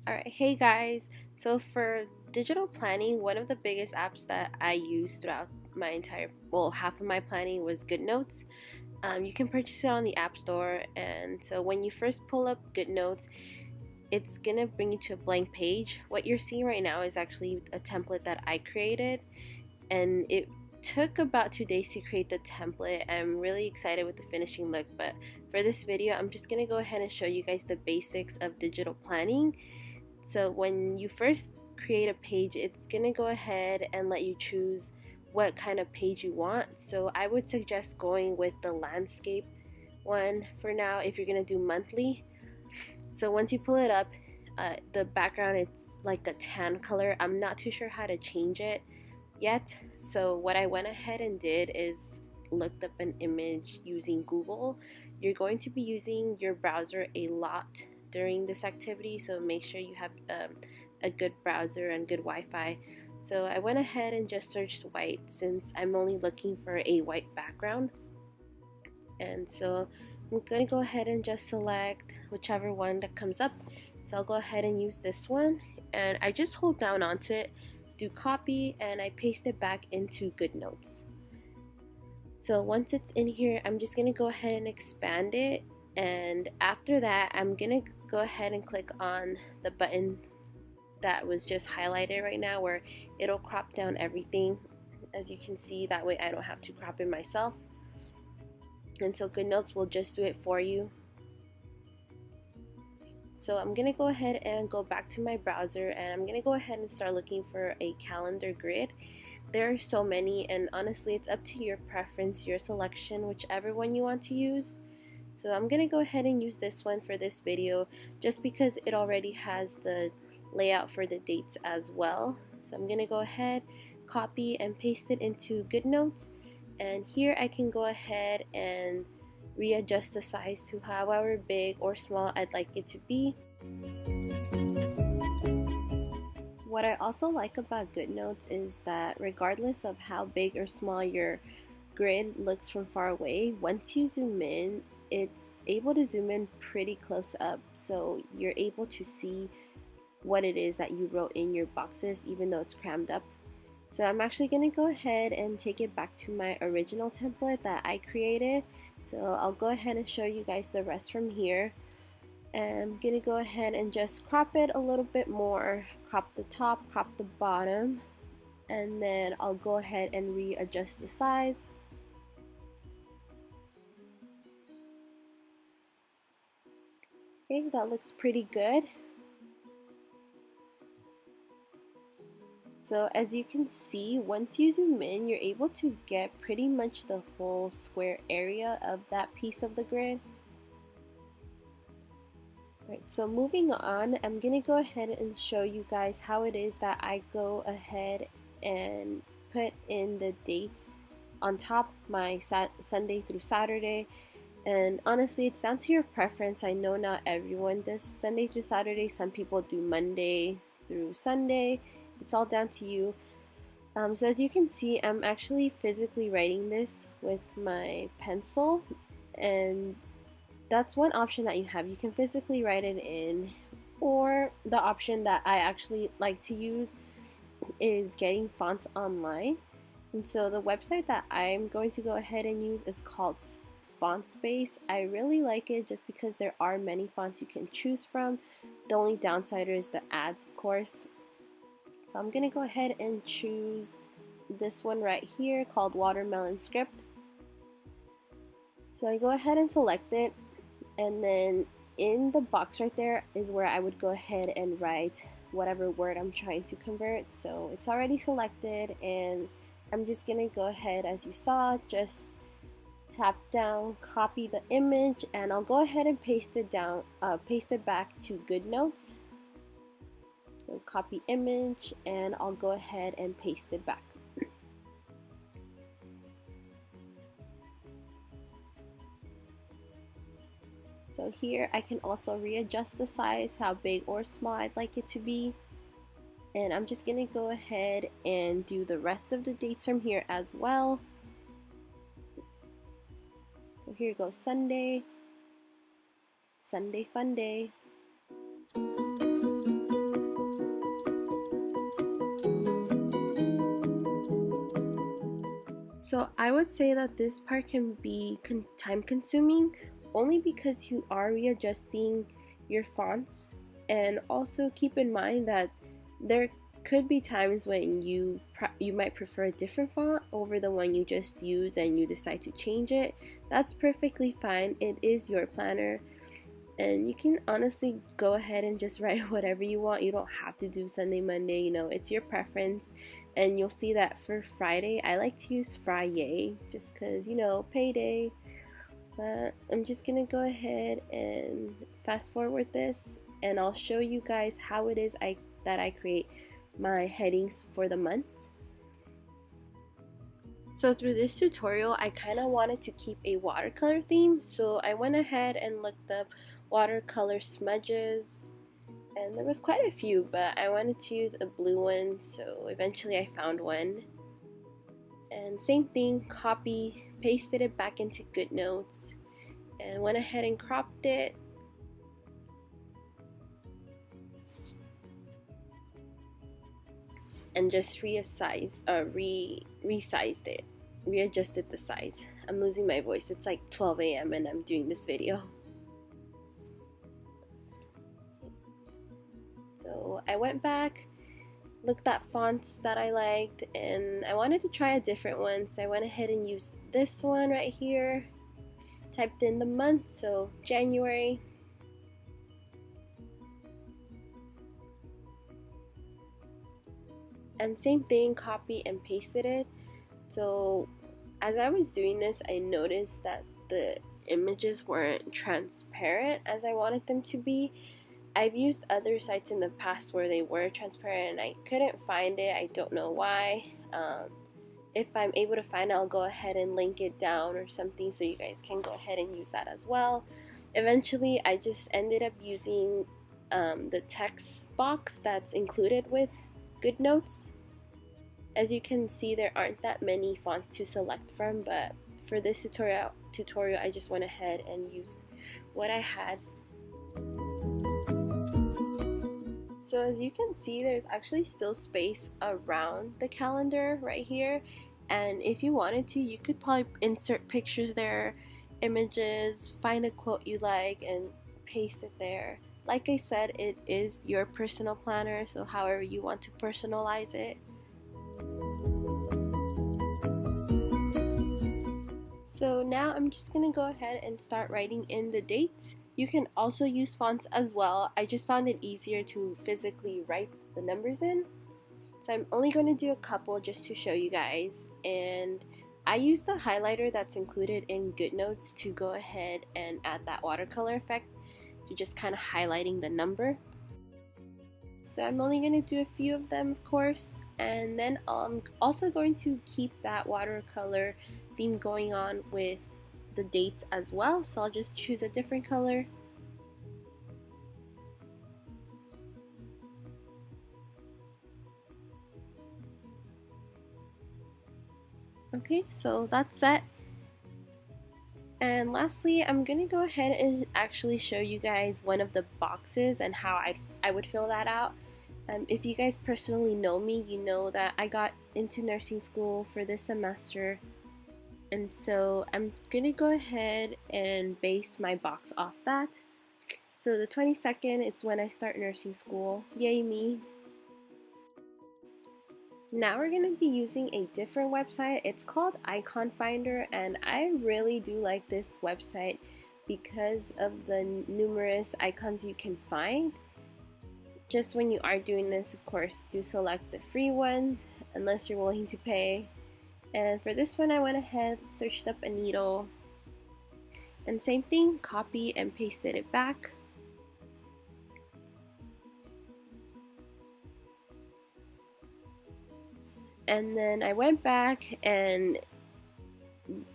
Alright, hey guys. So for digital planning, one of the biggest apps that I use throughout my half of my planning was GoodNotes. You can purchase it on the App Store, and so when you first pull up GoodNotes, it's gonna bring you to a blank page. What you're seeing right now is actually a template that I created, and it took about 2 days to create the template. I'm really excited with the finishing look, but for this video, I'm just gonna go ahead and show you guys the basics of digital planning. So when you first create a page, it's gonna go ahead and let you choose what kind of page you want. So I would suggest going with the landscape one for now if you're gonna do monthly. So once you pull it up, the background, it's like a tan color. I'm not too sure how to change it yet. So what I went ahead and did is looked up an image using Google. You're going to be using your browser a lot during this activity, so make sure you have a good browser and good Wi-Fi. So I went ahead and just searched white since I'm only looking for a white background. And so I'm going to go ahead and just select whichever one that comes up. So I'll go ahead and use this one, and I just hold down onto it, do copy, and I paste it back into GoodNotes. So once it's in here, I'm just going to go ahead and expand it, and after that I'm going to go ahead and click on the button that was just highlighted right now where it'll crop down everything, as you can see. That way I don't have to crop it myself, and so GoodNotes will just do it for you. So I'm gonna go ahead and go back to my browser, and I'm gonna go ahead and start looking for a calendar grid. There are so many, and honestly it's up to your preference, your selection, whichever one you want to use. So I'm gonna go ahead and use this one for this video just because it already has the layout for the dates as well. So I'm gonna go ahead, copy and paste it into GoodNotes, and here I can go ahead and readjust the size to however big or small I'd like it to be. What I also like about GoodNotes is that regardless of how big or small your grid looks from far away, once you zoom in, it's able to zoom in pretty close up, so you're able to see what it is that you wrote in your boxes even though it's crammed up. So I'm actually going to go ahead and take it back to my original template that I created. So I'll go ahead and show you guys the rest from here. And I'm going to go ahead and just crop it a little bit more, crop the top, crop the bottom, and then I'll go ahead and readjust the size. Okay, that looks pretty good. So as you can see, once you zoom in, you're able to get pretty much the whole square area of that piece of the grid. Right, so moving on, I'm going to go ahead and show you guys how it is that I go ahead and put in the dates on top, my Sunday through Saturday. And honestly, it's down to your preference. I know not everyone does Sunday through Saturday. Some people do Monday through Sunday. It's all down to you. So as you can see, I'm actually physically writing this with my pencil, and that's one option that you have. You can physically write it in, or the option that I actually like to use is getting fonts online. And so the website that I'm going to go ahead and use is called FontSpace. I really like it just because there are many fonts you can choose from. The only downside is the ads, of course. So I'm going to go ahead and choose this one right here called Watermelon Script. So I go ahead and select it, and then in the box right there is where I would go ahead and write whatever word I'm trying to convert. So it's already selected, and I'm just going to go ahead, as you saw, just tap down, copy the image, and I'll go ahead and paste it back to GoodNotes. So copy image, and I'll go ahead and paste it back. So here I can also readjust the size, how big or small I'd like it to be. And I'm just gonna go ahead and do the rest of the dates from here as well. So here goes Sunday, Sunday Fun Day. So I would say that this part can be time consuming only because you are readjusting your fonts, and also keep in mind that there could be times when you might prefer a different font over the one you just used and you decide to change it. That's perfectly fine. It is your planner, and you can honestly go ahead and just write whatever you want. You don't have to do Sunday, Monday, it's your preference. And you'll see that for Friday, I like to use Friday just because, payday. But I'm just gonna go ahead and fast forward this, and I'll show you guys how it is that I create my headings for the month. So through this tutorial, I kind of wanted to keep a watercolor theme, so I went ahead and looked up watercolor smudges, and there was quite a few, but I wanted to use a blue one, so eventually I found one. And same thing, copy, pasted it back into GoodNotes, and went ahead and cropped it. And just resized it, readjusted the size. I'm losing my voice. It's like 12 a.m. and I'm doing this video. So I went back, looked at fonts that I liked, and I wanted to try a different one, so I went ahead and used this one right here. Typed in the month, so January. And same thing, copy and pasted it. So as I was doing this, I noticed that the images weren't transparent as I wanted them to be. I've used other sites in the past where they were transparent and I couldn't find it. I don't know why. If I'm able to find it, I'll go ahead and link it down or something so you guys can go ahead and use that as well. Eventually, I just ended up using the text box that's included with GoodNotes. As you can see, there aren't that many fonts to select from, but for this tutorial, I just went ahead and used what I had. So as you can see, there's actually still space around the calendar right here, and if you wanted to, you could probably insert pictures there, images, find a quote you like, and paste it there. Like I said, it is your personal planner, so however you want to personalize it. So now I'm just gonna go ahead and start writing in the dates. You can also use fonts as well. I just found it easier to physically write the numbers in. So I'm only going to do a couple just to show you guys. And I use the highlighter that's included in GoodNotes to go ahead and add that watercolor effect to just kind of highlighting the number. So I'm only going to do a few of them, of course. And then I'm also going to keep that watercolor theme going on with the dates as well, so I'll just choose a different color. Okay, so that's set. And lastly, I'm gonna go ahead and actually show you guys one of the boxes and how I would fill that out. If you guys personally know me, you know that I got into nursing school for this semester, and so I'm gonna go ahead and base my box off that. So the 22nd, it's when I start nursing school. Yay me. Now we're going to be using a different website. It's called Icon Finder, and I really do like this website because of the numerous icons you can find. Just when you are doing this, of course, do select the free ones unless you're willing to pay. And for this one, I went ahead, searched up a needle, and same thing, copy and pasted it back. And then I went back and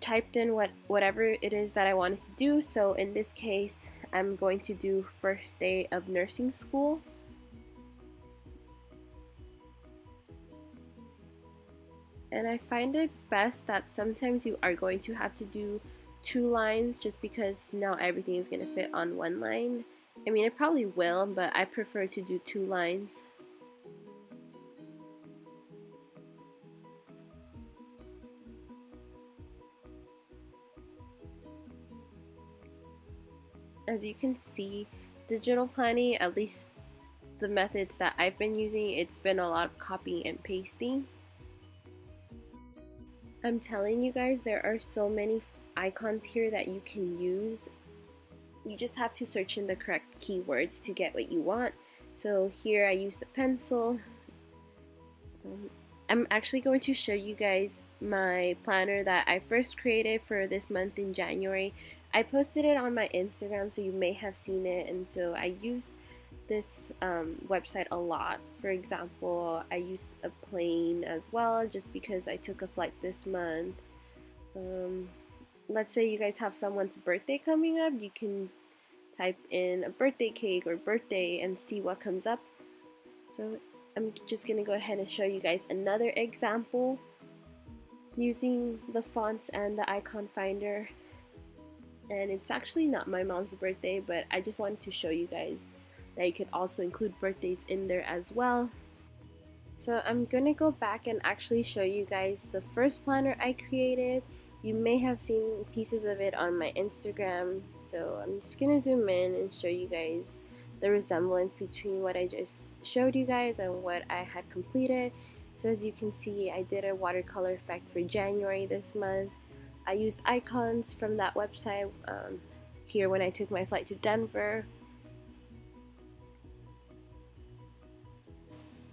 typed in whatever it is that I wanted to do. So in this case, I'm going to do first day of nursing school. And I find it best that sometimes you are going to have to do 2 lines just because now everything is going to fit on 1 line. I mean, it probably will, but I prefer to do 2 lines. As you can see, digital planning, at least the methods that I've been using, it's been a lot of copying and pasting. I'm telling you guys, there are so many icons here that you can use. You just have to search in the correct keywords to get what you want. So here I use the pencil. I'm actually going to show you guys my planner that I first created for this month in January. I posted it on my Instagram, so you may have seen it, and so I used this website a lot. For example, I used a plane as well just because I took a flight this month. Let's say you guys have someone's birthday coming up, you can type in a birthday cake or birthday and see what comes up. So I'm just gonna go ahead and show you guys another example using the fonts and the icon finder. And it's actually not my mom's birthday, but I just wanted to show you guys that you could also include birthdays in there as well. So I'm gonna go back and actually show you guys the first planner I created. You may have seen pieces of it on my Instagram, so I'm just gonna zoom in and show you guys the resemblance between what I just showed you guys and what I had completed. So as you can see, I did a watercolor effect for January this month. I used icons from that website here when I took my flight to Denver.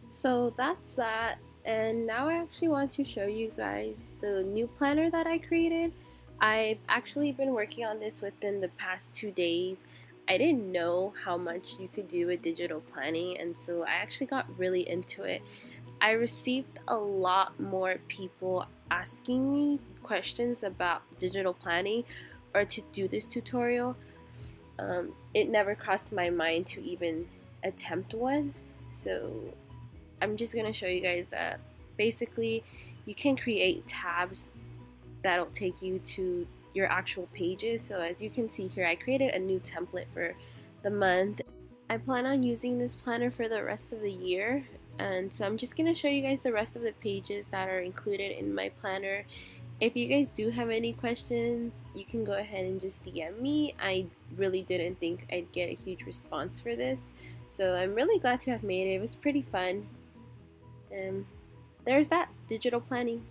So that's that, and now I actually want to show you guys the new planner that I created. I've actually been working on this within the past 2 days. I didn't know how much you could do with digital planning, and so I actually got really into it. I received a lot more people asking me questions about digital planning or to do this tutorial. It never crossed my mind to even attempt one, so I'm just going to show you guys that basically you can create tabs that'll take you to your actual pages. So as you can see here, I created a new template for the month. I plan on using this planner for the rest of the year, and so I'm just going to show you guys the rest of the pages that are included in my planner. If you guys do have any questions, you can go ahead and just DM me. I really didn't think I'd get a huge response for this, so I'm really glad to have made it. It was pretty fun. There's that digital planning.